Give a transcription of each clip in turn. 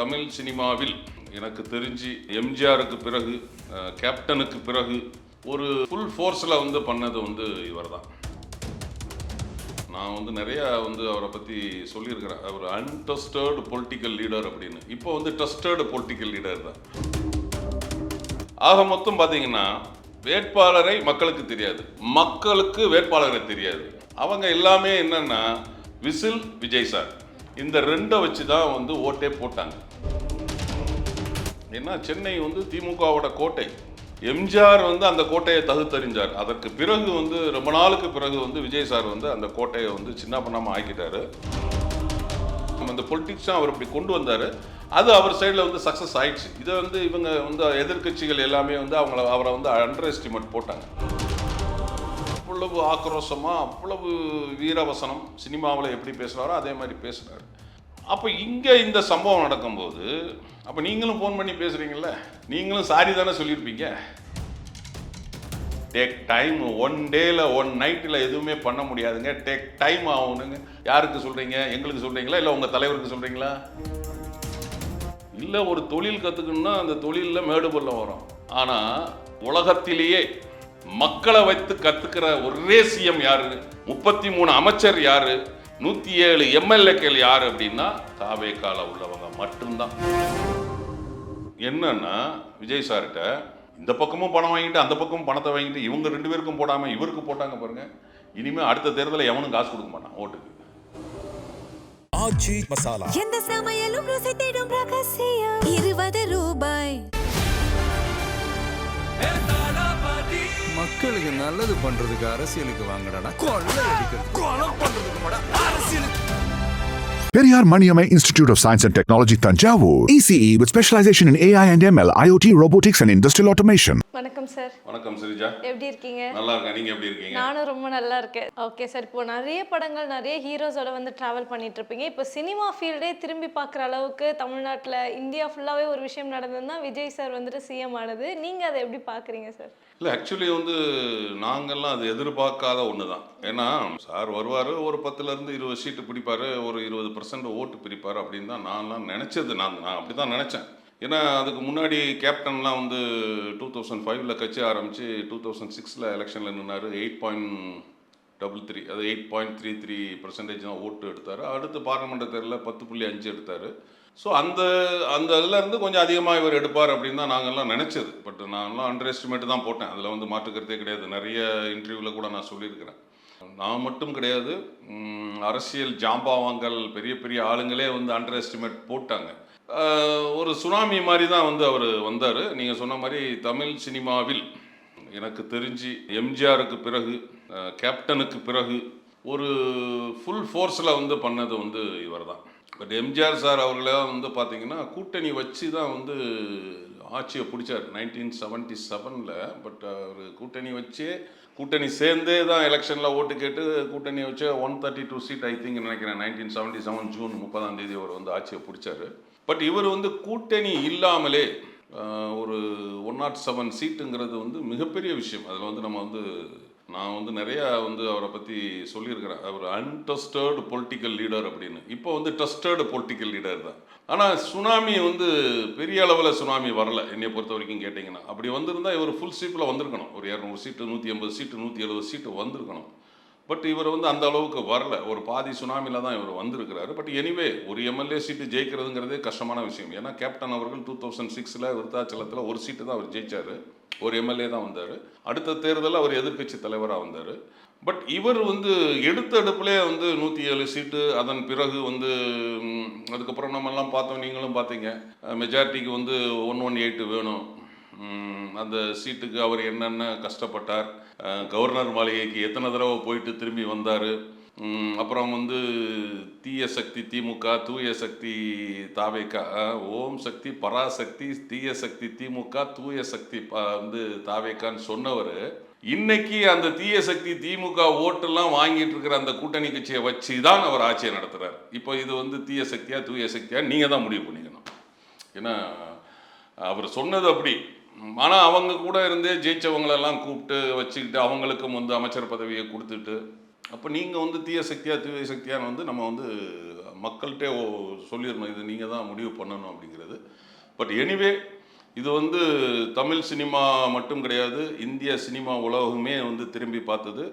தமிழ் சினிமாவில் எனக்கு தெரிஞ்சு எம்ஜிஆருக்கு பிறகு கேப்டனுக்கு பிறகு ஒரு ஃபுல் ஃபோர்ஸில் பண்ணது இவர் தான். நான் நிறையா அவரை பற்றி சொல்லியிருக்கிறேன். அவர் அன்ட்ரஸ்டட் பொலிட்டிக்கல் லீடர் அப்படின்னு. இப்போ ட்ரஸ்டட் பொலிட்டிக்கல் லீடர் தான். ஆக மொத்தம் பார்த்தீங்கன்னா வேட்பாளரை மக்களுக்கு தெரியாது, மக்களுக்கு வேட்பாளரை தெரியாது. அவங்க எல்லாமே என்னன்னா விசில் விஜய் சார், இந்த ரெண்டை வச்சு தான் ஓட்டே போட்டாங்க. ஏன்னா சென்னை திமுகவோட கோட்டை. எம்ஜிஆர் அந்த கோட்டையை தகுத்தறிஞ்சார். அதற்கு பிறகு ரொம்ப நாளுக்கு பிறகு விஜய் சார் அந்த கோட்டையை சின்ன பண்ணாமல் ஆக்கிட்டாரு. அந்த பொலிட்டிக்ஸும் அவர் இப்படி கொண்டு வந்தார். அது அவர் சைடில் சக்ஸஸ் ஆயிடுச்சு. இதை இவங்க எதிர்கட்சிகள் எல்லாமே அவரை அண்டர் எஸ்டிமேட் போட்டாங்க. அவ்வளவு ஆக்ரோஷமாக, அவ்வளவு வீரவசனம் சினிமாவில் எப்படி பேசுகிறாரோ அதே மாதிரி பேசுகிறாரு. அப்போ இங்கே இந்த சம்பவம் நடக்கும்போது அப்போ நீங்களும் ஃபோன் பண்ணி பேசுகிறீங்கள, நீங்களும் சாரி தானே சொல்லியிருப்பீங்க. டேக் டைம், ஒன் டேயில் ஒன் நைட்டில் எதுவுமே பண்ண முடியாதுங்க, டேக் டைம் ஆகணுங்க. யாருக்கு சொல்கிறீங்க? எங்களுக்கு சொல்கிறீங்களா, இல்லை உங்கள் தலைவருக்கு சொல்கிறீங்களா? இல்லை, ஒரு தொழில் கற்றுக்கணுன்னா அந்த தொழிலில் மேடு பள்ளம் வரும். ஆனால் உலகத்திலேயே மக்களை வைத்து கற்றுக்கிற ஒரே சிஎம் யாரு? 33 அமைச்சர் யாரு? 107 எம்எல்ஏக்கள் யாரு அப்படின்னா தாவேகால உள்ளவங்க மட்டும்தான். என்னன்னா விஜய் சார்கிட்ட இந்த பக்கமும் பணம் வாங்கிட்டு அந்த பக்கமும் பணத்தை வாங்கிட்டு இவங்க 2 பேருக்கும் போடாம இவருக்கு போட்டாங்க பாருங்க. இனிமே அடுத்த தேர்தலில் எவனும் காசு கொடுக்க மாட்டான் ஓட்டுக்கு. ஆச்சி மசாலா, எந்த சமையலும் ருசி தேடும் ரகசியம் 20 ரூபாய். மக்களுக்கு நல்லது பண்றதுக்கு அரசியலுக்கு வாங்கடா, கொள்ளை அடிக்கிறது கொலை பண்றதுக்கு அரசியலுக்கு. Periyar Maniamai Institute of Science and Technology, Tanjavur. ECE with specialization in AI and ML, IoT, robotics and industrial automation. வணக்கம் சார். வணக்கம் சிரிஜா. எப்படி இருக்கீங்க? நல்லா இருக்கேன். நீங்க எப்படி இருக்கீங்க? நானும் ரொம்ப நல்லா இருக்கேன். ஓகே சார், இப்போ நிறைய படங்கள் நிறைய ஹீரோஸோட டிராவல் பண்ணிட்டு இருப்பீங்க. இப்போ சினிமா ஃபீல்டே திரும்பி பார்க்குற அளவுக்கு தமிழ்நாட்டில், இந்தியா ஃபுல்லாகவே ஒரு விஷயம் நடந்ததுன்னா விஜய் சார் சிஎம் ஆனது. நீங்கள் அதை எப்படி பார்க்குறீங்க சார்? இல்லை, ஆக்சுவலி நாங்கள்லாம் அது எதிர்பார்க்காத ஒன்று தான். ஏன்னா சார் வருவார், ஒரு 10லேருந்து 20 சீட்டு பிடிப்பார், ஒரு 20% ஓட்டு பிரிப்பார் அப்படின்னு தான் நான்லாம் நினச்சது. நான் அப்படி தான் நினச்சேன். ஏன்னா அதுக்கு முன்னாடி கேப்டன்லாம் 2005 கட்சி ஆரம்பித்து 2006 எலெக்ஷனில் நின்னார். 8.33, அது 8.33% தான் ஓட்டு எடுத்தார். அடுத்து பார்லிமெண்ட் தேர்தலில் 10.5 எடுத்தார். ஸோ அந்த இதுலேருந்து கொஞ்சம் அதிகமாக இவர் எடுப்பார் அப்படின்னு தான் நாங்கள்லாம் நினச்சது. பட் நான்லாம் அண்டர் எஸ்டிமேட்டு தான் போட்டேன். அதில் மாற்றுக்கிறதே கிடையாது. நிறைய இன்டர்வியூவில் கூட நான் சொல்லியிருக்கிறேன். நான் மட்டும் கிடையாது, அரசியல் ஜாம்பாவாங்கள், பெரிய பெரிய ஆளுங்களே அண்டர் எஸ்டிமேட் போட்டாங்க. ஒரு சுனாமி மாதிரி தான் அவர் வந்தார். நீங்கள் சொன்ன மாதிரி தமிழ் சினிமாவில் எனக்கு தெரிஞ்சு எம்ஜிஆருக்கு பிறகு கேப்டனுக்கு பிறகு ஒரு ஃபுல் ஃபோர்ஸில் பண்ணது இவர் தான். பட் எம்ஜிஆர் சார் அவர்களே பார்த்தீங்கன்னா கூட்டணி வச்சு தான் ஆட்சியை பிடிச்சார் 1977. பட் அவர் கூட்டணி சேர்ந்தே தான் எலெக்ஷனில் ஓட்டு கேட்டு கூட்டணி வச்சு 132 சீட் ஐ திங்க் நினைக்கிறேன் 1977 ஜூன் 30 அவர் ஆட்சியை பிடிச்சார். பட் இவர் கூட்டணி இல்லாமலே ஒரு 107 சீட்டுங்கிறது மிகப்பெரிய விஷயம். அதில் நம்ம நான் நிறையா அவரை பற்றி சொல்லியிருக்கிறேன். அவர் அன்ட்ரஸ்டட் பொலிட்டிக்கல் லீடர் அப்படின்னு. இப்போ ட்ரஸ்டட் பொலிட்டிக்கல் லீடர் தான். ஆனால் சுனாமி பெரிய அளவில் சுனாமி வரல என்னை பொறுத்த வரைக்கும் கேட்டிங்கன்னா. அப்படி வந்திருந்தால் இவர் ஃபுல் சீப்பில் வந்திருக்கணும். ஒரு 200 சீட்டு, 180 சீட்டு, 170 சீட்டு வந்திருக்கணும். பட் இவர் அந்த அளவுக்கு வரல. ஒரு பாதி சுனாமியில் தான் இவர் வந்திருக்கிறாரு. பட் எனிவே ஒரு எம்எல்ஏ சீட்டு ஜெயிக்கிறதுங்கிறதே கஷ்டமான விஷயம். ஏன்னா கேப்டன் அவர்கள் 2006 விருத்தாச்சலத்தில் ஒரு சீட்டு தான் அவர் ஜெயிச்சார். ஒரு எம்எல்ஏ தான் வந்தார். அடுத்த தேர்தலில் அவர் எதிர்கட்சி தலைவராக வந்தார். பட் இவர் எடுத்த எடுப்புலே 107 சீட்டு. அதன் பிறகு அதுக்கப்புறம் நம்மெல்லாம் பார்த்தோம், நீங்களும் பார்த்தீங்க, மெஜாரிட்டிக்கு 118 வேணும். அந்த சீட்டுக்கு அவர் என்னென்ன கஷ்டப்பட்டார், கவர்னர் மாளிகைக்கு எத்தனை தடவை போயிட்டு திரும்பி வந்தார். அப்புறம் தீய சக்தி திமுக, தூய சக்தி தாவேகா, ஓம் சக்தி பராசக்தி, தீய சக்தி திமுக, தூய சக்தி தாவேகான்னு சொன்னவர் இன்னைக்கு அந்த தீய சக்தி திமுக ஓட்டெல்லாம் வாங்கிட்டு இருக்கிற அந்த கூட்டணி கட்சியை வச்சு தான் அவர் ஆட்சியை நடத்துகிறார். இப்போ இது தீய சக்தியா தூய சக்தியா நீங்கள் தான் முடிவு பண்ணிக்கணும். ஏன்னா அவர் சொன்னது அப்படி. ஆனால் அவங்க கூட இருந்தே ஜெயிச்சவங்களெல்லாம் கூப்பிட்டு வச்சுக்கிட்டு அவங்களுக்கும் அமைச்சர் பதவியை கொடுத்துட்டு, அப்போ நீங்கள் தீய சக்தியா தூய சக்தியான்னு நம்ம மக்கள்கிட்டே சொல்லிடணும், இது நீங்கள் தான் முடிவு பண்ணணும் அப்படிங்கிறது. பட் எனிவே இது வந்து தமிழ் சினிமா மட்டும் கிடையாது, இந்திய சினிமா உலகமே வந்து திரும்பி பார்த்தது.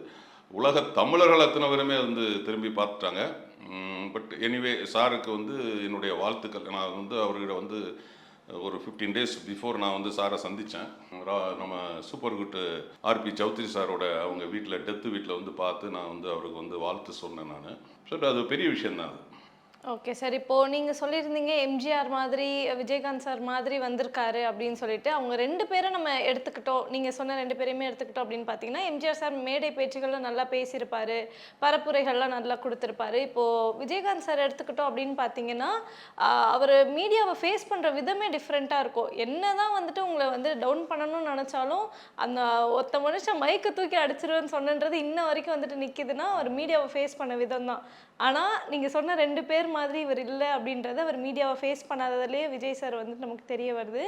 உலக தமிழர்கள் அத்தனை பேருமே வந்து திரும்பி பார்த்துட்டாங்க. பட் எனிவே சாருக்கு வந்து என்னுடைய வாழ்த்துக்கள். நான் வந்து அவர்கிட்ட வந்து ஒரு 15 days பிஃபோர் நான் வந்து சாரை சந்தித்தேன். நம்ம சூப்பர் குட் ஆர்பி சௌத்ரி சாரோட அவங்க வீட்டில் டெத்து வீட்டில் வந்து பார்த்து நான் வந்து அவருக்கு வந்து வாழ்த்து சொன்னேன் நான். ஸோ அது பெரிய விஷயந்தான் அது. ஓகே சார், இப்போது நீங்கள் சொல்லியிருந்தீங்க எம்ஜிஆர் மாதிரி விஜயகாந்த் சார் மாதிரி வந்திருக்காரு அப்படின்னு சொல்லிட்டு, அவங்க 2 பேரும் நம்ம எடுத்துக்கிட்டோம், நீங்கள் சொன்ன 2 பேரையுமே எடுத்துக்கிட்டோம் அப்படின்னு பார்த்தீங்கன்னா, எம்ஜிஆர் சார் மேடை பேச்சுகளில் நல்லா பேசியிருப்பார், பரப்புரைகள்லாம் நல்லா கொடுத்துருப்பாரு. இப்போது விஜயகாந்த் சார் எடுத்துக்கிட்டோம் அப்படின்னு பார்த்தீங்கன்னா, அவர் மீடியாவை ஃபேஸ் பண்ணுற விதமே டிஃப்ரெண்ட்டாக இருக்கும். என்ன தான் வந்துட்டு உங்களை வந்து டவுன் பண்ணணும்னு நினச்சாலும், அந்த ஒருத்த மனுஷன் மைக்கை தூக்கி அடிச்சிருவேன்னு சொன்னன்றது இன்ன வரைக்கும் வந்துட்டு நிற்கிதுன்னா, அவர் மீடியாவை ஃபேஸ் பண்ண விதம் தான். ஆனால் நீங்கள் சொன்ன 2 பேர் மாதிரி இவர் இல்லை அப்படின்றத அவர் மீடியாவை ஃபேஸ் பண்ணாததுலேயே விஜய் சார் வந்துட்டு நமக்கு தெரிய வருது.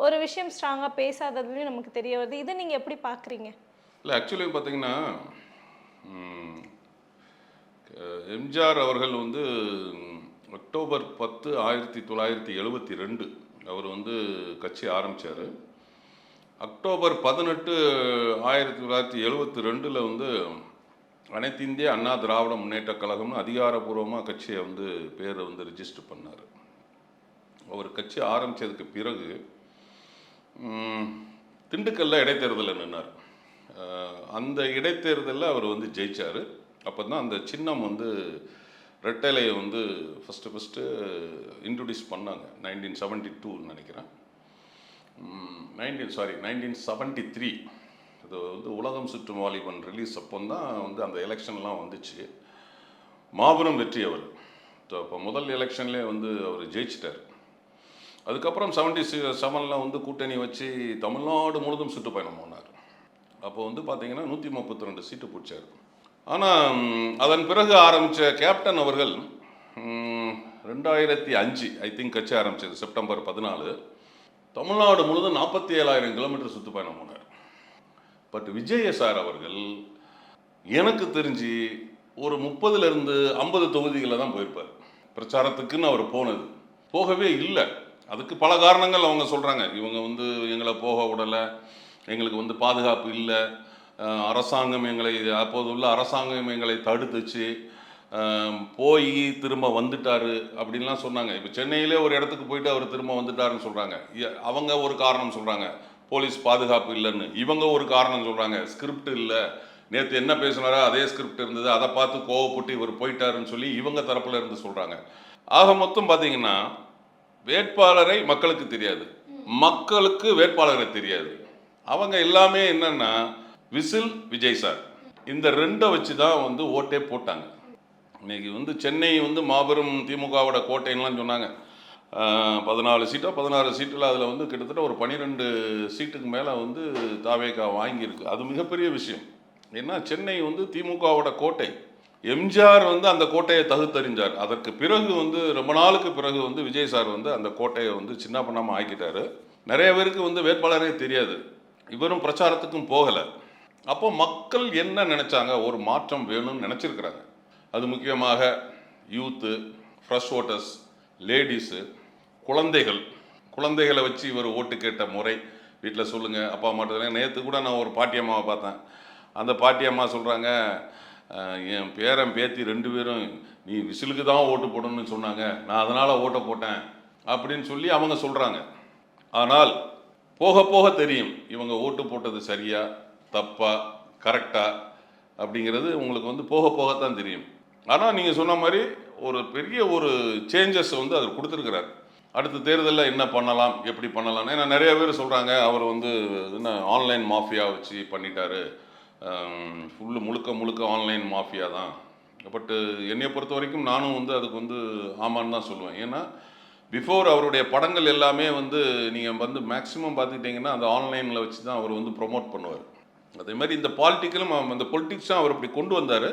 ஒரு விஷயம் ஸ்ட்ராங்காக பேசாததுலேயும் நமக்கு தெரிய வருது. இதை நீங்கள் எப்படி பார்க்குறீங்க? இல்லை, ஆக்சுவலி பார்த்தீங்கன்னா எம்ஜிஆர் அவர்கள் வந்து அக்டோபர் 10, 1972 அவர் வந்து கட்சி ஆரம்பித்தார். அக்டோபர் 18, 1972 வந்து அனைத்து இந்திய அண்ணா திராவிட முன்னேற்ற கழகம்னு அதிகாரப்பூர்வமாக கட்சியை வந்து பேரை வந்து ரிஜிஸ்டர் பண்ணார். அவர் கட்சி ஆரம்பித்ததுக்கு பிறகு திண்டுக்கல்ல இடைத்தேர்தலில் நின்னார். அந்த இடைத்தேர்தலில் அவர் வந்து ஜெயித்தார். அப்போ தான் அந்த சின்னம் வந்து ரெட்டலையை வந்து ஃபஸ்ட்டு இன்ட்ரடியூஸ் பண்ணாங்க. 1972 நினைக்கிறேன், 1973 அது வந்து உலகம் சுற்றும் வாலிபன் ரிலீஸ் அப்போ தான் வந்து அந்த எலெக்ஷன்லாம் வந்துச்சு. மாபெரும் வெற்றி அவர். இப்போ முதல் எலெக்ஷன்லேயே வந்து அவர் ஜெயிச்சிட்டார். அதுக்கப்புறம் 77 வந்து கூட்டணி வச்சு தமிழ்நாடு முழுதும் சுற்றுப்பயணம் போனார். அப்போ வந்து பார்த்தீங்கன்னா 132 சீட்டு பிடிச்சார். ஆனால் அதன் பிறகு ஆரம்பித்த கேப்டன் அவர்கள் 2005 ஐ திங்க் கட்சி ஆரம்பித்தது செப்டம்பர் 14, தமிழ்நாடு முழுதும் 47,000 கிலோமீட்டர் சுற்றுப்பயணம் போனார். பட் விஜய சார் அவர்கள் எனக்கு தெரிஞ்சு ஒரு 30லேருந்து 50 தொகுதிகளில் தான் போயிருப்பார். பிரச்சாரத்துக்குன்னு அவர் போகவே இல்லை. அதுக்கு பல காரணங்கள் அவங்க சொல்கிறாங்க. இவங்க வந்து எங்களை போக விடலை, எங்களுக்கு வந்து பாதுகாப்பு இல்லை, அரசாங்கம் அப்போது உள்ள அரசாங்கம் எங்களை தடுத்துச்சு, போய் திரும்ப வந்துட்டார் அப்படின்லாம் சொன்னாங்க. இப்போ சென்னையிலே ஒரு இடத்துக்கு போயிட்டு அவர் திரும்ப வந்துட்டாருன்னு சொல்கிறாங்க. அவங்க ஒரு காரணம் சொல்கிறாங்க, போலீஸ் பாதுகாப்பு இல்லைன்னு. இவங்க ஒரு காரணம் சொல்கிறாங்க, ஸ்கிரிப்ட் இல்லை, நேற்று என்ன பேசுனாரோ அதே ஸ்கிரிப்ட் இருந்தது, அதை பார்த்து கோவப்பட்டு இவர் போயிட்டாருன்னு சொல்லி இவங்க தரப்பில் இருந்து சொல்கிறாங்க. ஆக மொத்தம் பார்த்தீங்கன்னா வேட்பாளரை மக்களுக்கு தெரியாது, மக்களுக்கு வேட்பாளரை தெரியாது. அவங்க எல்லாமே என்னன்னா விசில் விஜய் சார், இந்த 2 வச்சு தான் வந்து ஓட்டே போட்டாங்க. இன்னைக்கு வந்து சென்னை வந்து மாபெரும் திமுகவோட கோட்டைன்னெலாம் சொன்னாங்க. 14 சீட்டோ 16 சீட்டில் அதில் வந்து கிட்டத்தட்ட ஒரு 12 சீட்டுக்கு மேலே வந்து தாவேகா வாங்கியிருக்கு. அது மிகப்பெரிய விஷயம். ஏன்னா சென்னை வந்து திமுகவோட கோட்டை. எம்ஜிஆர் வந்து அந்த கோட்டையை தகுத்தறிஞ்சார். அதற்கு பிறகு வந்து ரொம்ப நாளுக்கு பிறகு வந்து விஜய் சார் வந்து அந்த கோட்டையை வந்து சின்ன பண்ணாமல் ஆக்கிட்டாரு. நிறைய பேருக்கு வந்து வேட்பாளரே தெரியாது, இவரும் பிரச்சாரத்துக்கும் போகலை. அப்போ மக்கள் என்ன நினச்சாங்க, ஒரு மாற்றம் வேணும்னு நினச்சிருக்கிறாங்க. அது முக்கியமாக யூத்து, ஃப்ரெஷ் ஓட்டர்ஸ், லேடிஸு, குழந்தைகளை வச்சு இவர் ஓட்டு கேட்ட முறை. வீட்டில் சொல்லுங்கள் அப்பா அம்மாட்ட. நேற்று கூட நான் ஒரு பாட்டியம்மாவை பார்த்தேன். அந்த பாட்டியம்மா சொல்கிறாங்க, என் பேரன் பேத்தி 2 பேரும் நீ விசிலுக்கு தான் ஓட்டு போடணும்னு சொன்னாங்க, நான் அதனால் ஓட்டை போட்டேன் அப்படின்னு சொல்லி அவங்க சொல்கிறாங்க. ஆனால் போக போக தெரியும் இவங்க ஓட்டு போட்டது சரியா தப்பா கரெக்டா அப்படிங்கிறது உங்களுக்கு வந்து போக போகத்தான் தெரியும். ஆனால் நீங்கள் சொன்ன மாதிரி ஒரு பெரிய ஒரு சேஞ்சஸ் வந்து அவர் கொடுத்துருக்கிறார். அடுத்த தேர்தலில் என்ன பண்ணலாம், எப்படி பண்ணலாம். ஏன்னா நிறைய பேர் சொல்கிறாங்க அவர் வந்து என்ன ஆன்லைன் மாஃபியா வச்சு பண்ணிட்டாரு, முழுக்க ஆன்லைன் மாஃபியா தான். பட்டு என்னை பொறுத்த வரைக்கும் நானும் வந்து அதுக்கு வந்து ஆமான்னு தான் சொல்லுவேன். ஏன்னா பிஃபோர் அவருடைய படங்கள் எல்லாமே வந்து நீங்கள் வந்து மேக்ஸிமம் பார்த்துக்கிட்டிங்கன்னா அந்த ஆன்லைனில் வச்சு தான் அவர் வந்து ப்ரொமோட் பண்ணுவார். அதே மாதிரி இந்த பாலிட்டிக்கலும் அந்த பொலிட்டிக்ஸும் அவர் இப்படி கொண்டு வந்தார்.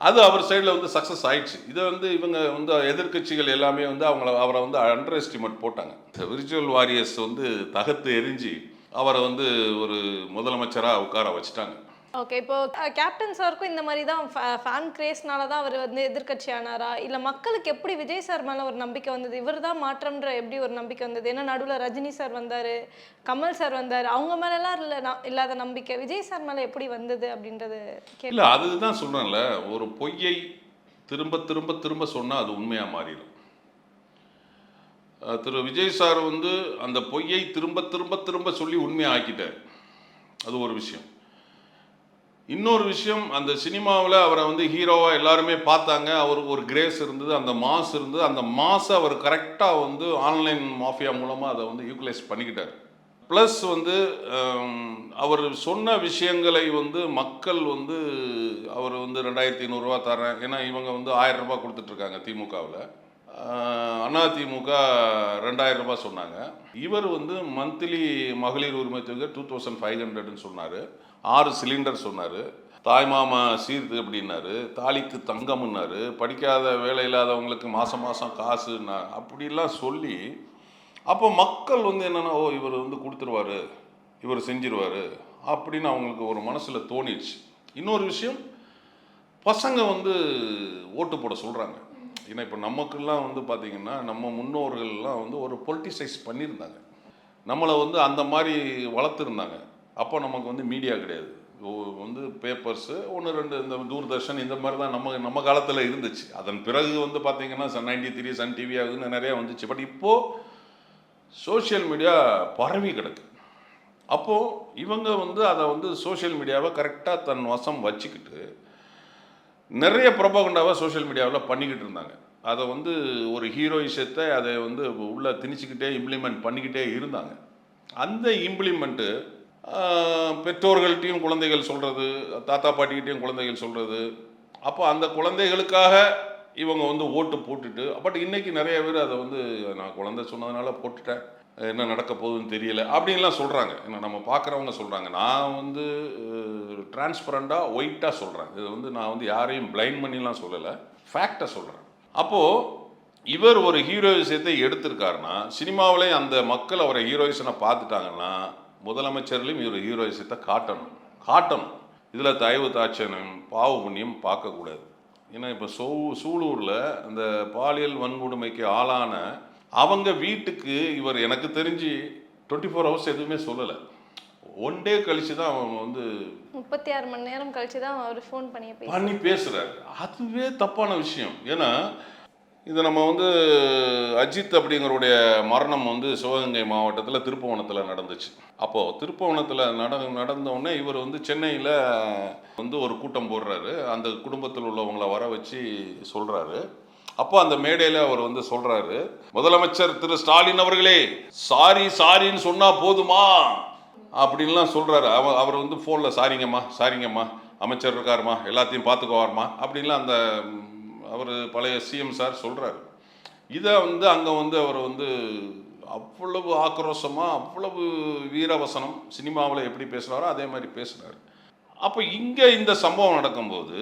அது அவர் சைடில் வந்து சக்ஸஸ் ஆயிடுச்சு. இதை வந்து இவங்க வந்து எதிர்கட்சிகள் எல்லாமே வந்து அவரை வந்து அண்டர் எஸ்டிமேட் போட்டாங்க. விர்ச்சுவல் வாரியர்ஸ் வந்து தகர்த்து எரிஞ்சு அவரை வந்து ஒரு முதலமைச்சராக உட்கார வச்சுட்டாங்க. ஓகே, இப்போ கேப்டன் சாருக்கும் இந்த மாதிரி தான் ஃபேன் கிரேஸ்னால தான் அவர் வந்து எதிர்க்கட்சி ஆனாரா, இல்லை மக்களுக்கு எப்படி விஜய் சார் மேலே ஒரு நம்பிக்கை வந்தது, இவர் தான் மாற்றம்ன்ற எப்படி ஒரு நம்பிக்கை வந்தது? ஏன்னா நடுவில் ரஜினி சார் வந்தார், கமல் சார் வந்தார், அவங்க மேலெல்லாம் இல்லாத நம்பிக்கை விஜய் சார் மேலே எப்படி வந்தது அப்படின்றது இல்லை, அதுதான் சொல்கிறேன்ல, ஒரு பொய்யை திரும்ப திரும்ப திரும்ப சொன்னால் அது உண்மையாக மாறிடும். திரு விஜய் சார் வந்து அந்த பொய்யை திரும்ப திரும்ப திரும்ப சொல்லி உண்மையாக ஆக்கிட்டார். அது ஒரு விஷயம். இன்னொரு விஷயம், அந்த சினிமாவில் அவரை வந்து ஹீரோவாக எல்லாருமே பார்த்தாங்க. அவருக்கு ஒரு கிரேஸ் இருந்தது, அந்த மாஸ் இருந்தது. அந்த மாஸை அவர் கரெக்டாக வந்து ஆன்லைன் மாஃபியா மூலமாக அதை வந்து யூட்டிலைஸ் பண்ணிக்கிட்டார். ப்ளஸ் வந்து அவர் சொன்ன விஷயங்களை வந்து மக்கள் வந்து அவர் வந்து 2500 தரேன், ஏன்னா இவங்க வந்து 1000 ரூபாய் கொடுத்துட்ருக்காங்க திமுகவில், அதிமுக 2000 ரூபாய் சொன்னாங்க. இவர் வந்து மந்த்லி மகளிர் உரிமை தொகை 2500ன்னு சொன்னார். 6 சிலிண்டர் சொன்னார். தாய்மாமா சீர்து அப்படின்னாரு, தாலிக்கு தங்கம்னாரு, படிக்காத வேலை இல்லாதவங்களுக்கு மாதம் மாதம் காசுன்னா அப்படிலாம் சொல்லி, அப்போ மக்கள் வந்து என்னென்னா, ஓ இவர் வந்து கொடுத்துருவார், இவர் செஞ்சிருவார் அப்படின்னு அவங்களுக்கு ஒரு மனசில் தோணிடுச்சு. இன்னொரு விஷயம், பசங்க வந்து ஓட்டு போட சொல்கிறாங்க. ஏன்னா இப்போ நமக்கெல்லாம் வந்து பார்த்திங்கன்னா நம்ம முன்னோர்கள்லாம் வந்து ஒரு பொலிட்டிசைஸ் பண்ணியிருந்தாங்க, நம்மளை வந்து அந்த மாதிரி வளர்த்துருந்தாங்க. அப்போ நமக்கு வந்து மீடியா கிடையாது, வந்து பேப்பர்ஸு 1-2 இந்த தூர்தர்ஷன் இந்த மாதிரி தான் நம்ம காலத்தில் இருந்துச்சு. அதன் பிறகு வந்து பார்த்திங்கன்னா Sun 93, சன் டிவி ஆகுதுன்னு நிறையா வந்துச்சு. பட் இப்போது சோஷியல் மீடியா பரவி கிடக்கு. அப்போது இவங்க வந்து அதை வந்து சோஷியல் மீடியாவை கரெக்டாக தன் வசம் வச்சுக்கிட்டு நிறைய ப்ரொபகண்டாவை சோஷியல் மீடியாவில் பண்ணிக்கிட்டு இருந்தாங்க. அதை வந்து ஒரு ஹீரோயிசத்தை அதை வந்து உள்ளே திணிச்சிக்கிட்டே இம்ப்ளிமெண்ட் பண்ணிக்கிட்டே இருந்தாங்க. அந்த இம்ப்ளிமெண்ட்டு பெற்றோர்கள்ட்டையும் குழந்தைகள் சொல்கிறது, தாத்தா பாட்டிக்கிட்டையும் குழந்தைகள் சொல்கிறது. அப்போ அந்த குழந்தைகளுக்காக இவங்க வந்து ஓட்டு போட்டுட்டு, பட் இன்றைக்கி நிறைய பேர் அதை வந்து நான் குழந்தை சொன்னதுனால போட்டுட்டேன், என்ன நடக்க போகுதுன்னு தெரியல அப்படின்லாம் சொல்கிறாங்க. ஏன்னா நம்ம பார்க்குறவங்க சொல்கிறாங்க. நான் வந்து டிரான்ஸ்பரண்டாக ஒயிட்டாக சொல்கிறேன். இது வந்து நான் வந்து யாரையும் பிளைண்ட் பண்ணிலாம் சொல்லலை, ஃபேக்டை சொல்கிறேன். அப்போது இவர் ஒரு ஹீரோயிசத்தை எடுத்திருக்காருன்னா, சினிமாவிலேயும் அந்த மக்கள் அவரை ஹீரோயிசனை பார்த்துட்டாங்கன்னா, முதலமைச்சர்லையும் இவர் ஹீரோயிசத்தை காட்டணும். இதில் தயவு தாட்சணம் பாவ புண்ணியம் பார்க்கக்கூடாது. ஏன்னா இப்போ சூலூரில் அந்த பாலியல் வன்கொடுமைக்கு ஆளான அவங்க வீட்டுக்கு இவர் எனக்கு தெரிஞ்சு 24 ஹவர்ஸ் எதுவுமே சொல்லலை. 1 டே கழிச்சு தான் அவங்க வந்து 36 மணி நேரம் கழிச்சு தான் அவர் ஃபோன் பண்ணி பேசுகிறாரு. அதுவே தப்பான விஷயம். ஏன்னா இது நம்ம வந்து அஜித் அப்படிங்கிறவுடைய மரணம் வந்து சிவகங்கை மாவட்டத்தில் திருப்புவனத்தில் நடந்துச்சு. அப்போது திருப்புவனத்தில் நடந்தவுடனே இவர் வந்து சென்னையில் வந்து ஒரு கூட்டம் போடுறாரு. அந்த குடும்பத்தில் உள்ளவங்களை வர வச்சு சொல்கிறாரு. அப்போ அந்த மேடையில் அவர் வந்து சொல்கிறாரு, முதலமைச்சர் திரு ஸ்டாலின் அவர்களே, சாரின்னு சொன்னால் போதுமா அப்படின்லாம் சொல்கிறாரு. அவர் வந்து ஃபோனில் சாரிங்கம்மா அமைச்சர் இருக்காருமா, எல்லாத்தையும் பார்த்துக்குவாருமா அப்படின்லாம் அந்த அவர் பழைய சிஎம் சார் சொல்கிறாரு. இதை வந்து அங்கே வந்து அவர் வந்து அவ்வளவு ஆக்ரோஷமாக, அவ்வளவு வீரவசனம், சினிமாவில் எப்படி பேசுகிறாரோ அதே மாதிரி பேசுகிறாரு. அப்போ இங்கே இந்த சம்பவம் நடக்கும்போது,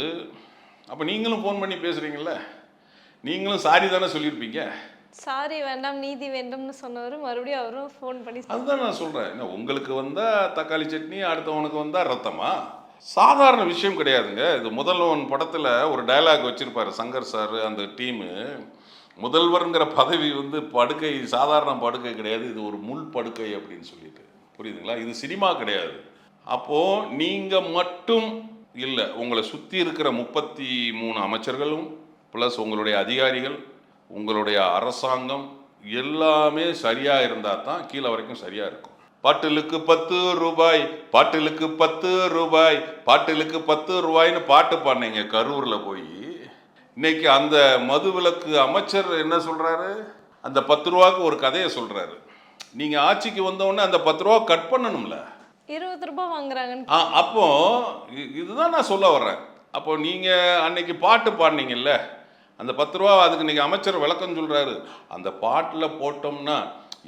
அப்போ நீங்களும் ஃபோன் பண்ணி பேசுகிறீங்கள, நீங்களும் சாரி தானே சொல்லியிருப்பீங்க. சாரி வேண்டாம் நீதி வேண்டும்னு சொன்னவர் மறுபடியும் அவரும் ஃபோன் பண்ணி, அதுதான் நான் சொல்கிறேன். என்ன உங்களுக்கு வந்தால் தக்காளி சட்னி, அடுத்தவனுக்கு வந்தால் ரத்தமா? சாதாரண விஷயம் கிடையாதுங்க. இது முதல்வன் படத்தில் ஒரு டயலாக் வச்சுருப்பார் சங்கர் சார், அந்த டீமு. முதல்வருங்கிற பதவி வந்து படுக்கை, சாதாரண படுக்கை கிடையாது, இது ஒரு முள் படுக்கை அப்படின்னு சொல்லிட்டு, புரியுதுங்களா? இது சினிமா கிடையாது. அப்போது நீங்கள் மட்டும் இல்லை, உங்களை சுற்றி இருக்கிற 33 அமைச்சர்களும் ப்ளஸ் உங்களுடைய அதிகாரிகள், உங்களுடைய அரசாங்கம் எல்லாமே சரியாக இருந்தால் தான் கீழே வரைக்கும் சரியாக இருக்கும். பாட்டிலுக்கு 10 ரூபாய், பாட்டிலுக்கு 10 ரூபாய், பாட்டிலுக்கு 10 ரூபாய்னு பாட்டு பாடினீங்க கரூரில் போய். இன்னைக்கு அந்த மதுவிலக்கு அமைச்சர் என்ன சொல்கிறாரு, அந்த 10 ரூபாய்க்கு ஒரு கதையை சொல்கிறாரு. நீங்கள் ஆட்சிக்கு வந்தோடனே அந்த 10 ரூபா கட் பண்ணணும்ல, 20 ரூபாய் வாங்குறாங்க. அப்போ இதுதான் நான் சொல்ல வர்றேன். அப்போ நீங்கள் அன்னைக்கு பாட்டு பாடினீங்கல்ல, அந்த 10 ரூபா அதுக்கு இன்றைக்கி அமைச்சர் விளக்கம் சொல்கிறாரு. அந்த பாட்டில் போட்டோம்னா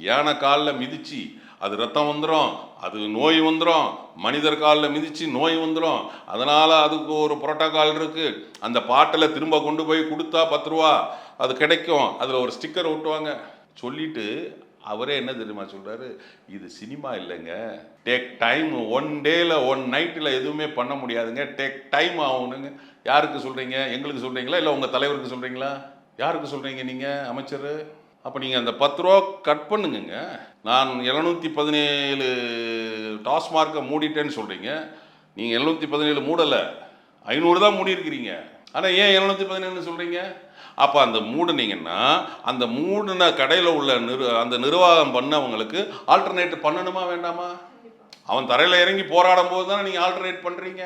யானை காலில் மிதிச்சு அது ரத்தம் வந்துடும், அது நோய் வந்துடும், மனிதர் காலில் மிதித்து நோய் வந்துடும், அதனால் அதுக்கு ஒரு புரோட்டோகால் இருக்குது, அந்த பாட்டில் திரும்ப கொண்டு போய் கொடுத்தா 10 ரூபா அது கிடைக்கும், அதில் ஒரு ஸ்டிக்கர் ஒட்டுவாங்க சொல்லிவிட்டு அவரே என்ன தெரியுமா சொல்கிறாரு, இது சினிமா இல்லைங்க, டேக் டைம், 1 டேயில் 1 நைட்டில் எதுவுமே பண்ண முடியாதுங்க, டேக் டைம் ஆகணுங்க. யாருக்கு சொல்கிறீங்க? எங்களுக்கு சொல்கிறீங்களா இல்லை உங்கள் தலைவருக்கு சொல்கிறீங்களா? யாருக்கு சொல்கிறீங்க நீங்கள் அமைச்சர்? அப்போ நீங்கள் அந்த 10 ரூபா கட் பண்ணுங்க. நான் 717 டாஸ்மார்க்கை மூடிட்டேன்னு சொல்கிறீங்க, நீங்கள் 717 மூடலை, 500 தான் மூடியிருக்கிறீங்க. ஆனால் ஏன் 717 சொல்கிறீங்க? அப்போ அந்த மூடுனீங்கன்னா அந்த மூடின கடையில் உள்ள அந்த நிர்வாகம் பண்ணவங்களுக்கு ஆல்டர்னேட் பண்ணணுமா வேண்டாமா? அவன் தரையில் இறங்கி போராடும் போது தானே நீங்கள் ஆல்டர்னேட் பண்ணுறீங்க.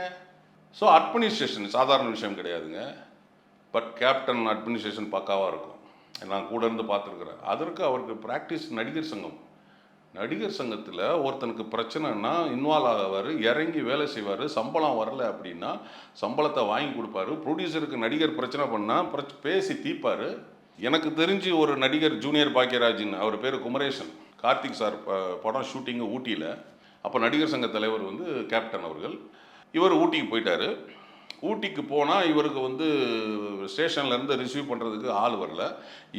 ஸோ அட்மினிஸ்ட்ரேஷன் சாதாரண விஷயம் கிடையாதுங்க. பட் கேப்டன் அட்மினிஸ்ட்ரேஷன் பக்காவாக இருக்கும். நான் கூட இருந்து பார்த்துருக்குறேன். அதற்கு அவருக்கு ப்ராக்டிஸ் நடிகர் சங்கம். நடிகர் சங்கத்தில் ஒருத்தனுக்கு பிரச்சனைன்னா இன்வால்வ் ஆகவார், இறங்கி வேலை செய்வார். சம்பளம் வரலை அப்படின்னா சம்பளத்தை வாங்கி கொடுப்பாரு. ப்ரொடியூசருக்கு நடிகர் பிரச்சனை பண்ணால் பேசி தீர்ப்பார். எனக்கு தெரிஞ்சு ஒரு நடிகர் ஜூனியர் பாக்கியராஜன், அவர் பேர் குமரேசன், கார்த்திக் சார் படம் ஷூட்டிங்கு ஊட்டியில். அப்போ நடிகர் சங்க தலைவர் வந்து கேப்டன் அவர்கள். இவர் ஊட்டிக்கு போயிட்டார். ஊட்டிக்கு போனால் இவருக்கு வந்து ஸ்டேஷன்லேருந்து ரிசீவ் பண்ணுறதுக்கு ஆள் வரல.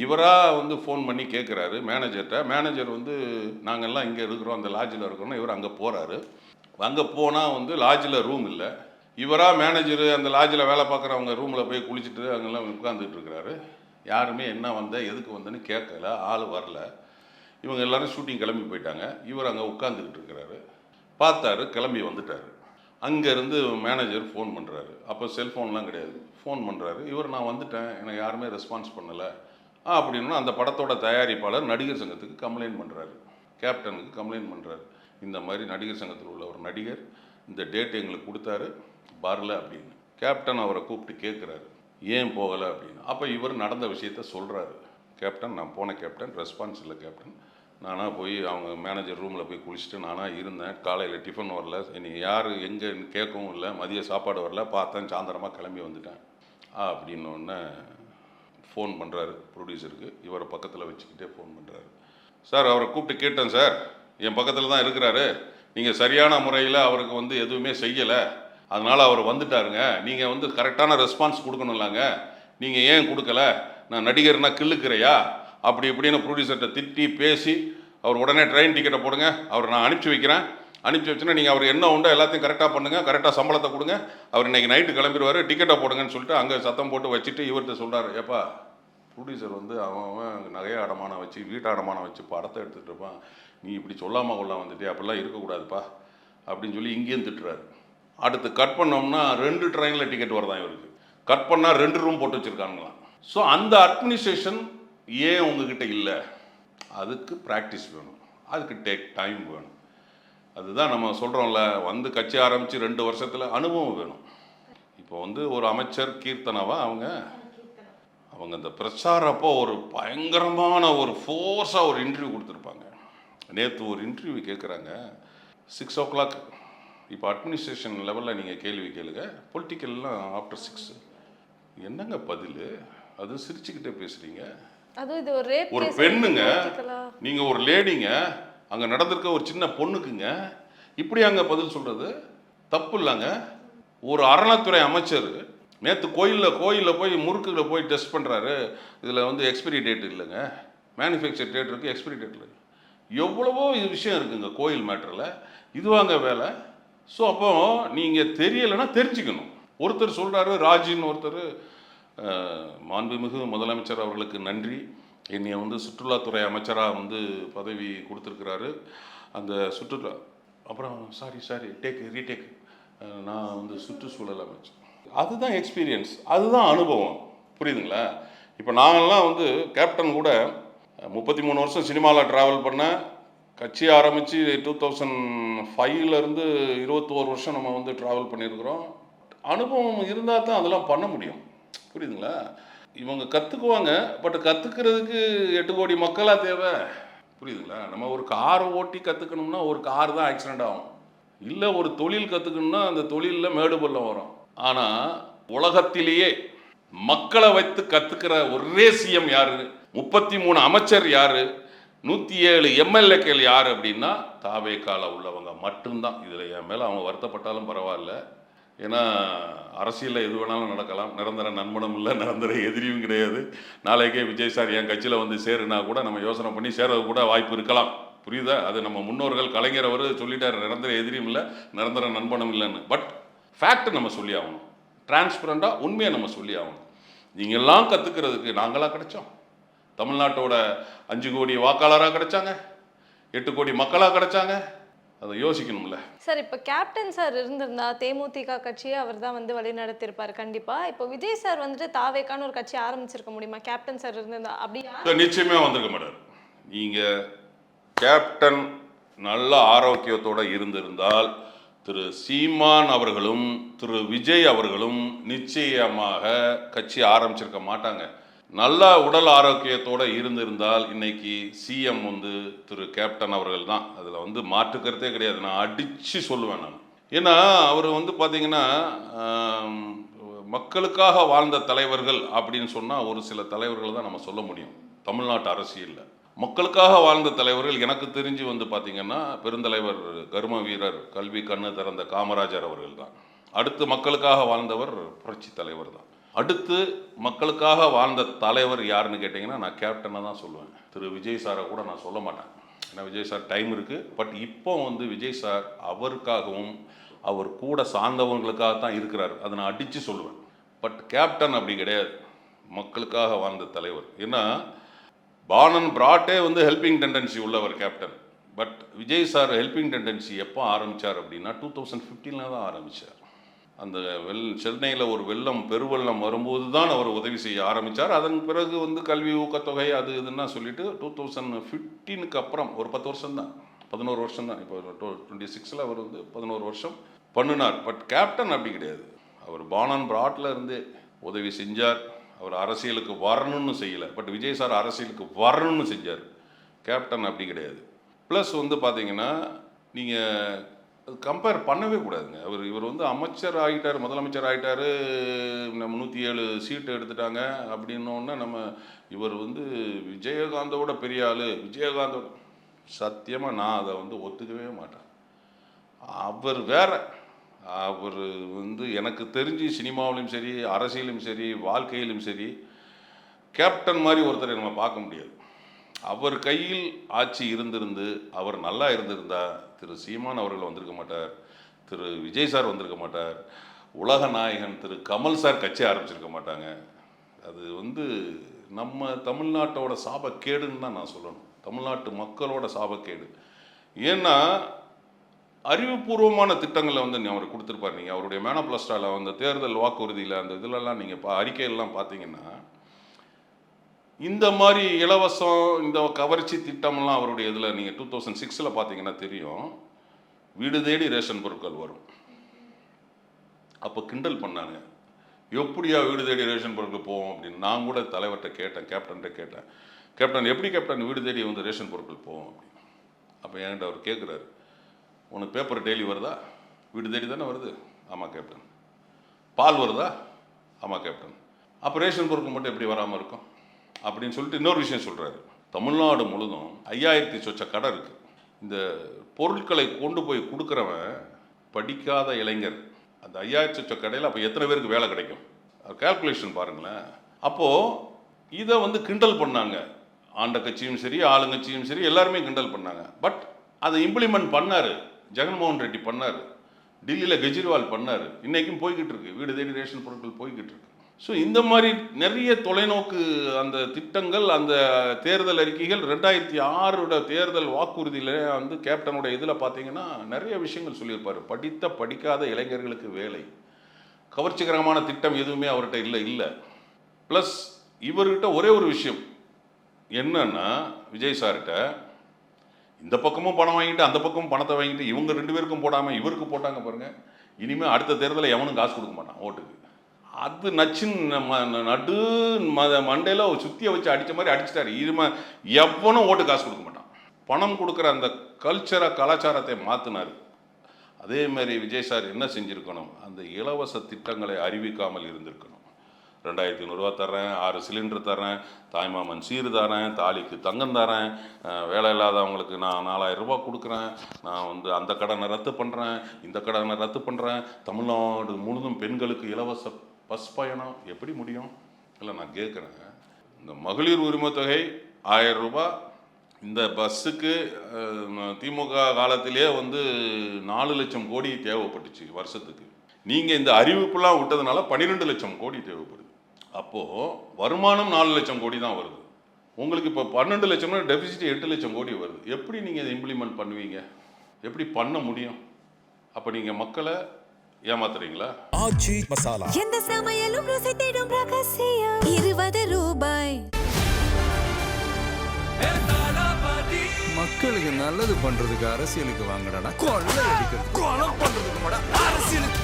இவராக வந்து ஃபோன் பண்ணி கேட்குறாரு மேனேஜர்கிட்ட. மேனேஜர் வந்து நாங்கள்லாம் இங்கே இருக்கிறோம், அந்த லாட்ஜில் இருக்கிறோன்னா இவர் அங்கே போகிறாரு. அங்கே போனால் வந்து லாட்ஜில் ரூம் இல்லை. இவராக மேனேஜரு அந்த லாட்ஜில் வேலை பார்க்குறவங்க ரூமில் போய் குளிச்சுட்டு அங்கெல்லாம் உட்காந்துட்டு இருக்கிறாரு. யாருமே என்ன வந்த எதுக்கு வந்தேன்னு கேட்கல, ஆள் வரல. இவங்க எல்லோரும் ஷூட்டிங் கிளம்பி போயிட்டாங்க. இவர் அங்கே உட்காந்துக்கிட்டு இருக்கிறாரு. பார்த்தாரு, கிளம்பி வந்துட்டார். அங்கேருந்து மேனேஜர் ஃபோன் பண்ணுறாரு. அப்போ செல்ஃபோன்லாம் கிடையாது. ஃபோன் பண்ணுறாரு. இவர் நான் வந்துட்டேன், எனக்கு யாருமே ரெஸ்பான்ஸ் பண்ணலை அப்படின்னா அந்த படத்தோட தயாரிப்பாளர் நடிகர் சங்கத்துக்கு கம்ப்ளைண்ட் பண்ணுறாரு. கேப்டனுக்கு கம்ப்ளைண்ட் பண்ணுறாரு. இந்த மாதிரி நடிகர் சங்கத்தில் உள்ள ஒரு நடிகர் இந்த டேட் எங்களுக்கு கொடுத்தாரு, வரல அப்படின்னு. கேப்டன் அவரை கூப்பிட்டு கேட்குறாரு, ஏன் போகலை அப்படின்னு. அப்போ இவர் நடந்த விஷயத்த சொல்கிறாரு. கேப்டன், நான் போன கேப்டன், ரெஸ்பான்ஸ் இல்லை கேப்டன். நானாக போய் அவங்க மேனேஜர் ரூமில் போய் குளிச்சுட்டு நானாக இருந்தேன். காலையில் டிஃபன் வரல, இனி யார் எங்கே கேட்கவும் இல்லை, மதிய சாப்பாடு வரல, பார்த்தேன், சாயந்தரமாக கிளம்பி வந்துட்டேன் அப்படின்னோடனே ஃபோன் பண்ணுறாரு ப்ரொடியூசருக்கு. இவரை பக்கத்தில் வச்சுக்கிட்டே ஃபோன் பண்ணுறாரு. சார், அவரை கூப்பிட்டு கேட்டேன் சார், என் பக்கத்தில் தான் இருக்கிறாரு, நீங்கள் சரியான முறையில் அவருக்கு வந்து எதுவுமே செய்யலை, அதனால் அவர் வந்துட்டாருங்க. நீங்கள் வந்து கரெக்டான ரெஸ்பான்ஸ் கொடுக்கணும்லாங்க, நீங்கள் ஏன் கொடுக்கல, நான் நடிகர்னா கிள்ளுக்கிறையா அப்படி இப்படின்னு ப்ரொடியூசர்கிட்ட திட்டி பேசி அவர் உடனே ட்ரெயின் டிக்கெட்டை போடுங்க, அவர் நான் அனுப்பிச்சி வைக்கிறேன், அனுப்பிச்சி வச்சுன்னா நீங்கள் அவர் என்ன உண்டோ எல்லாத்தையும் கரெக்டாக பண்ணுங்கள், கரெக்டாக சம்பளத்தை கொடுங்க, அவர் இன்றைக்கி நைட்டு கிளம்பிடுவார், டிக்கெட்டை போடுங்கன்னு சொல்லிட்டு அங்கே சத்தம் போட்டு வச்சுட்டு இவர்கிட்ட சொல்கிறார், ஏப்பா ப்ரொடியூசர் வந்து அவன் நகைய அடமானம் வச்சு வீட்டு அடமானம் வச்சு படத்தை எடுத்துகிட்டு இருப்பான், நீ இப்படி சொல்லாமல் கொள்ள வந்துட்டே, அப்படிலாம் இருக்கக்கூடாதுப்பா அப்படின்னு சொல்லி இங்கேயும் திட்டுறாரு. அடுத்து கட் பண்ணோம்னா 2 ட்ரெயினில் டிக்கெட் வருதான் இவருக்கு. கட் பண்ணால் 2 ரூம் போட்டு வச்சுருக்காங்களாம். ஸோ அந்த அட்மினிஸ்ட்ரேஷன் ஏன் உங்ககிட்ட இல்லை? அதுக்கு ப்ராக்டிஸ் வேணும், அதுக்கு டேக் டைம் வேணும். அதுதான் நம்ம சொல்கிறோம்ல, வந்து கட்சி ஆரம்பித்து 2 வருஷத்தில் அனுபவம் வேணும். இப்போ வந்து ஒரு அமைச்சர் கீர்த்தனாவா அவங்க அந்த பிரச்சாரப்போ ஒரு பயங்கரமான ஒரு ஃபோர்ஸாக ஒரு இன்டர்வியூ கொடுத்துருப்பாங்க. நேற்று ஒரு இன்டர்வியூ கேட்குறாங்க 6 o'clock. இப்போ அட்மினிஸ்ட்ரேஷன் லெவலில் நீங்கள் கேள்வி கேளுங்க, பொலிட்டிக்கல்லாம் ஆஃப்டர் 6. என்னங்க பதில்? அது சிரிச்சுக்கிட்டே பேசுகிறீங்க. ஒரு பெண்ணுங்க, நீங்கள் ஒரு லேடிங்க, அங்கே நடந்திருக்க ஒரு சின்ன பொண்ணுக்குங்க இப்படி அங்கே பதில் சொல்கிறது தப்பு இல்லைங்க. ஒரு அறநிலைத்துறை அமைச்சர் நேற்று கோயிலில் போய் முறுக்குகளை போய் டெஸ்ட் பண்ணுறாரு. இதில் வந்து எக்ஸ்பிரி டேட் இல்லைங்க, மேனுஃபேக்சர் டேட் இருக்குது, எக்ஸ்பிரி டேட் இல்லை. எவ்வளவோ இது விஷயம் இருக்குங்க கோயில் மேட்டரில். இதுவாங்க வேலை. ஸோ அப்போ நீங்கள் தெரியலைன்னா தெரிஞ்சுக்கணும். ஒருத்தர் சொல்கிறாரு, ராஜின்னு ஒருத்தர், மாண்புமிகு முதலமைச்சர் அவர்களுக்கு நன்றி, என்னை வந்து சுற்றுலாத்துறை அமைச்சராக வந்து பதவி கொடுத்துருக்கிறாரு. அந்த சுற்றுலா அப்புறம் சாரி ரீடேக் நான் வந்து சுற்றுச்சூழல் அமைச்சர். அதுதான் எக்ஸ்பீரியன்ஸ், அதுதான் அனுபவம். புரியுதுங்களா? இப்போ நாங்கள்லாம் வந்து கேப்டன் கூட 33 வருஷம் சினிமாவில் ட்ராவல் பண்ண, கட்சி ஆரம்பித்து 2005லேருந்து 21 வருஷம் நம்ம வந்து ட்ராவல் பண்ணியிருக்கிறோம். அனுபவம் இருந்தால் தான் அதெல்லாம் பண்ண முடியும். புரியுதுங்களா? இவங்க கற்றுக்குவாங்க, பட் கற்றுக்கிறதுக்கு 8 கோடி மக்களாக தேவை. புரியுதுங்களா? நம்ம ஒரு காரை ஓட்டி கற்றுக்கணும்னா ஒரு கார் தான் ஆக்சிடெண்ட் ஆகும். இல்லை ஒரு தொழில் கற்றுக்கணும்னா அந்த தொழிலில் மேடு பள்ளம் வரும். ஆனால் உலகத்திலேயே மக்களை வைத்து கற்றுக்கிற ஒரே சிஎம் யார், 33 அமைச்சர் யார், 107 எம்எல்ஏக்கள் யார் அப்படின்னா தாவேக்கால உள்ளவங்க மட்டும்தான். இதில் என் மேலே அவங்க வருத்தப்பட்டாலும் பரவாயில்ல, ஏன்னா அரசியலில் எது வேணாலும் நடக்கலாம். நிரந்தர நண்பனும் இல்லை, நிரந்தர எதிரியும் கிடையாது. நாளைக்கே விஜய் சார் என் கட்சியில் வந்து சேருனா கூட நம்ம யோசனை பண்ணி சேரது கூட வாய்ப்பு இருக்கலாம். புரியுதா? அது நம்ம முன்னோர்கள் கலைஞர் அவர் சொல்லிட்டார், நிரந்தர எதிரியும் இல்லை, நிரந்தர நண்பனும் இல்லைன்னு. பட் ஃபேக்ட் நம்ம சொல்லி ஆகணும், டிரான்ஸ்பரண்டாக உண்மையை நம்ம சொல்லி ஆகணும். நீங்கள்லாம் கற்றுக்கிறதுக்கு நாங்களாக கிடைச்சோம். தமிழ்நாட்டோட 5 கோடி வாக்காளராக கிடைச்சாங்க, 8 கோடி மக்களாக கிடைச்சாங்க. அதை யோசிக்கணும்ல. சார் இப்போ கேப்டன் சார் இருந்திருந்தா தேமுதிக கட்சியை அவர் தான் வந்து வழி நடத்திருப்பார் கண்டிப்பாக. இப்போ விஜய் சார் வந்துட்டு தாவேக்கான ஒரு கட்சி ஆரம்பிச்சிருக்க முடியுமா கேப்டன் சார் இருந்திருந்தா? அப்படி நிச்சயமே வந்திருக்க மாட்டார். நீங்கள் கேப்டன் நல்ல ஆரோக்கியத்தோடு இருந்திருந்தால் திரு சீமான் அவர்களும் திரு விஜய் அவர்களும் நிச்சயமாக கட்சி ஆரம்பிச்சிருக்க மாட்டாங்க. நல்ல உடல் ஆரோக்கியத்தோடு இருந்திருந்தால் இன்னைக்கு சிஎம் வந்து திரு கேப்டன் அவர்கள் தான். அதில் வந்து மாற்றுக்கிறதே கிடையாது. நான் அடித்து சொல்லுவேன் நான். ஏன்னா அவர் வந்து பார்த்தீங்கன்னா மக்களுக்காக வாழ்ந்த தலைவர்கள் அப்படின்னு சொன்னால் ஒரு சில தலைவர்கள் தான் நம்ம சொல்ல முடியும் தமிழ்நாட்டு அரசியலில். மக்களுக்காக வாழ்ந்த தலைவர்கள் எனக்கு தெரிஞ்சு வந்து பார்த்திங்கன்னா பெருந்தலைவர் கர்ம வீரர் கல்வி கண்ணு திறந்த காமராஜர் அவர்கள் தான். அடுத்து மக்களுக்காக வாழ்ந்தவர் புரட்சி தலைவர் தான். அடுத்து மக்களுக்காக வாழ்ந்த தலைவர் யாருன்னு கேட்டிங்கன்னா நான் கேப்டனை தான் சொல்லுவேன். திரு விஜய் சாரை கூட நான் சொல்ல மாட்டேன். ஏன்னா விஜய் சார் டைம் இருக்குது. பட் இப்போ வந்து விஜய் சார் அவருக்காகவும் அவர் கூட சார்ந்தவங்களுக்காக தான் இருக்கிறார். அதை நான் அடித்து சொல்லுவேன். பட் கேப்டன் அப்படி கிடையாது, மக்களுக்காக வாழ்ந்த தலைவர். ஏன்னா பானன் பிராட்டே வந்து ஹெல்பிங் டெண்டன்சி உள்ளவர் captain. But Vijay sir helping tendency எப்போ ஆரம்பித்தார் அப்படின்னா 2015 தான் ஆரம்பித்தார். அந்த சென்னையில் ஒரு பெருவெள்ளம் வரும்போது தான் அவர் உதவி செய்ய ஆரம்பித்தார். அதன் பிறகு வந்து கல்வி ஊக்கத்தொகை அது இதுன்னா சொல்லிட்டு 2015க்கு அப்புறம் ஒரு 10 வருஷம் தான், 11 வருஷம் தான். இப்போ 26 அவர் வந்து 11 வருஷம் பண்ணினார். பட் கேப்டன் அப்படி கிடையாது. அவர் பானன் பிராட்டில் இருந்து உதவி செஞ்சார். அவர் அரசியலுக்கு வரணும்னு செய்யலை. பட் விஜய் சார் அரசியலுக்கு வரணும்னு செஞ்சார். கேப்டன் அப்படி கிடையாது. ப்ளஸ் வந்து பார்த்தீங்கன்னா நீங்கள் கம்பேர் பண்ணவே கூடாதுங்க. இவர் வந்து அமைச்சர் ஆகிட்டார், முதலமைச்சர் ஆகிட்டார், நம்ம 107 சீட்டு எடுத்துட்டாங்க அப்படின்னோடனே நம்ம இவர் வந்து விஜயகாந்தோட பெரிய ஆள், விஜயகாந்தோட சத்தியமாக நான் அதை வந்து ஒத்துக்கவே மாட்டேன். அவர் வேற. அவர் வந்து எனக்கு தெரிஞ்சு சினிமாவிலும் சரி, அரசியலும் சரி, வாழ்க்கையிலும் சரி கேப்டன் மாதிரி ஒருத்தரை நம்ம பார்க்க முடியாது. அவர் கையில் ஆட்சி இருந்திருந்து அவர் நல்லா இருந்திருந்தா திரு சீமான் அவர்கள் வந்திருக்க மாட்டார், திரு விஜய் சார் வந்திருக்க மாட்டார், உலக நாயகன் திரு கமல் சார் கட்சி ஆரம்பிச்சிருக்க மாட்டாங்க. அது வந்து நம்ம தமிழ்நாட்டோட சாபக்கேடுன்னு தான் நான் சொல்லணும். தமிழ்நாட்டு மக்களோட சாபக்கேடு. ஏன்னா அறிவுபூர்வமான திட்டங்களை வந்து அவர் கொடுத்துருப்பார். நீங்கள் அவருடைய மேனோபிளஸ்டாவில் அந்த தேர்தல் வாக்குறுதியில் அந்த இதிலெல்லாம் நீங்கள் அறிக்கையெல்லாம் பார்த்தீங்கன்னா இந்த மாதிரி இலவசம் இந்த கவர்ச்சி திட்டம்லாம் அவருடைய இதில் நீங்கள் 2006 பார்த்தீங்கன்னா தெரியும். வீடு தேடி ரேஷன் பொருட்கள் வரும். அப்போ கிண்டல் பண்ணாங்க, எப்படியா வீடு தேடி ரேஷன் பொருட்கள் போவோம் அப்படின்னு. நான் கூட தலைவர்கிட்ட கேட்டேன், கேப்டன்கிட்ட கேட்டேன், கேப்டன் எப்படி கேப்டன் வீடு தேடி வந்து ரேஷன் பொருட்கள் போவோம் அப்படின்னு. அப்போ என்கிட்ட அவர் கேட்குறாரு, உனக்கு பேப்பர் டெய்லி வருதா? வீடு தேடி தானே வருது. ஆமாம் கேப்டன். பால் வருதா? ஆமாம் கேப்டன். அப்போ ரேஷன் பொருட்கள் மட்டும் எப்படி வராமல் இருக்கும் அப்படின்னு சொல்லிட்டு இன்னொரு விஷயம் சொல்கிறாரு. தமிழ்நாடு முழுதும் 5000 சொச்ச கடை இருக்குது. இந்த பொருட்களை கொண்டு போய் கொடுக்குறவன் படிக்காத இளைஞர். அந்த 5000 சொச்ச கடையில் அப்போ எத்தனை பேருக்கு வேலை கிடைக்கும்? கால்குலேஷன் பாருங்களேன். அப்போது இதை வந்து கிண்டல் பண்ணாங்க. ஆண்ட கட்சியும் சரி, ஆளுங்கட்சியும் சரி, எல்லாருமே கிண்டல் பண்ணாங்க. பட் அதை இம்ப்ளிமெண்ட் பண்ணார். ஜெகன்மோகன் ரெட்டி பண்ணார், டெல்லியில் கெஜ்ரிவால் பண்ணார். இன்றைக்கும் போய்கிட்டு இருக்கு, வீடு தேடி ரேஷன் பொருட்கள் போய்கிட்டு இருக்கு. ஸோ இந்த மாதிரி நிறைய தொலைநோக்கு அந்த திட்டங்கள், அந்த தேர்தல் அறிக்கைகள் 2006 தேர்தல் வாக்குறுதியில் வந்து கேப்டனோட இதில் பார்த்தீங்கன்னா நிறைய விஷயங்கள் சொல்லியிருப்பார். படிக்காத இளைஞர்களுக்கு வேலை, கவர்ச்சிகரமான திட்டம் எதுவுமே அவர்கிட்ட இல்லை. ப்ளஸ் இவர்கிட்ட ஒரே ஒரு விஷயம் என்னன்னா, விஜய் சார்கிட்ட இந்த பக்கமும் பணம் வாங்கிட்டு அந்த பக்கமும் பணத்தை வாங்கிட்டு இவங்க 2 பேருக்கும் போடாமல் இவருக்கு போட்டாங்க பாருங்கள். இனிமேல் அடுத்த தேர்தலில் எவனும் காசு கொடுக்க மாட்டான் ஓட்டுக்கு. அது நச்சுன்னு நடு மண்டையில் ஒரு சுத்தியை வச்சு அடித்த மாதிரி அடிச்சிட்டாரு. இனிமேல் எவனும் ஓட்டு காசு கொடுக்க மாட்டான். பணம் கொடுக்குற அந்த கலாச்சாரத்தை மாற்றினார். அதே மாதிரி விஜய் சார் என்ன செஞ்சுருக்கணும்? அந்த இலவச திட்டங்களை அறிவிக்காமல் இருந்திருக்கணும். 2500 தர்றேன், 6 சிலிண்டர் தர்றேன், தாய்மாமன் சீர் தரேன், தாலிக்கு தங்கம் தரேன், வேலை இல்லாதவங்களுக்கு நான் 4000 ரூபாய் கொடுக்குறேன், நான் வந்து அந்த கடனை ரத்து பண்ணுறேன், இந்த கடனை ரத்து பண்ணுறேன், தமிழ்நாடு முழுதும் பெண்களுக்கு இலவச பஸ் பயணம். எப்படி முடியும்? இல்லை, நான் கேட்குறேன், இந்த மகளிர் உரிமை தொகை 1000 ரூபாய் இந்த பஸ்ஸுக்கு திமுக காலத்திலே வந்து 4 லட்சம் கோடி தேவைப்பட்டுச்சு வருஷத்துக்கு. நீங்கள் இந்த அறிவிப்புலாம் விட்டதுனால 12 லட்சம் கோடி தேவைப்படுது. அப்போது வருமானம் 4 லட்சம் கோடி தான் வருது. உங்களுக்கு இப்போ 12 லட்சம்னா டெபிசிட் 8 லட்சம் கோடி வருது. எப்படி நீங்கள் இதை இம்ப்ளிமெண்ட் பண்ணுவீங்க? எப்படி பண்ண முடியும்? அப்போ நீங்கள் மக்களை ஏமாத்துறீங்களா? ஆச்சி மசாலா எந்த சமையலும் ருசி தேடும் ரகசியம் 20 ரூபாய். மக்களுக்கு நல்லது பண்றதுக்கு அரசியலுக்கு வாங்கடா, கொள்ளை அடிக்கிறது கொலை பண்றதுக்கு மட அரசியலுக்கு.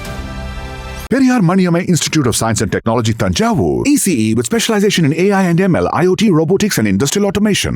Periyar Maniamai Institute of Science and Technology, Tanjavur. ECE with specialization in AI and ML, IoT, robotics, and industrial automation.